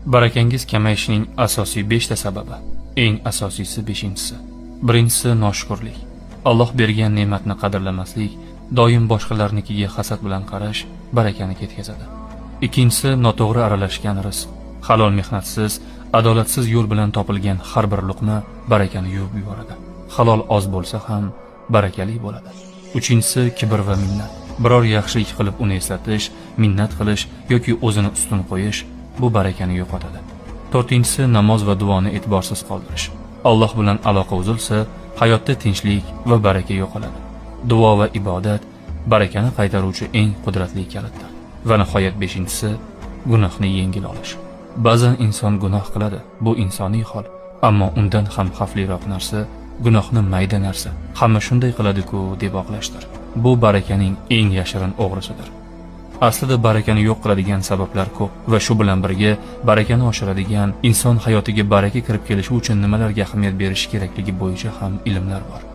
Barakangiz kamayishining asosiy 5 ta sababi. Eng asosiysi 5-inchisi. Birinchisi noshukrlik. Alloh bergan ne'matni qadrlamaslik, doim boshqalarnikiga hasad bilan qarash barakani ketkazadi. Ikkinchisi noto'g'ri aralashgan rizq. Halol mehnatsiz, adolatsiz yo'l bilan topilgan har bir luqma barakani yuvib yuboradi. Halol oz bo'lsa ham barakali bo'ladi. Uchinchisi kibr va minnat. Biror yaxshilik qilib uni eslatish, minnat qilish yoki o'zini ustun qo'yish bu barakani yo'qotadi. To'rtinchisi namoz va duoni e'tiborsiz qoldirish. Alloh bilan aloqa uzilsa, hayotda tinchlik va baraka yo'qoladi. Duo va ibodat barakani qaytaruvchi eng qudratli kalitdir. Va nihoyat 5-inchisi gunohni yengil olish. Ba'zan inson gunoh qiladi, bu insoniy hol, ammo undan ham xavfliroq narsa gunohni mayda narsa. Hamma shunday qiladi-ku deb oqlashdir. Bu barakaning eng yashirin o'g'risidir. Aslida barakani yo'q qiladigan sabablar ko'p va shu bilan birga barakani oshiradigan, inson hayotiga baraka kirib kelishi uchun nimalarga ahamiyat berish kerakligi bo'yicha ham ilmlar bor.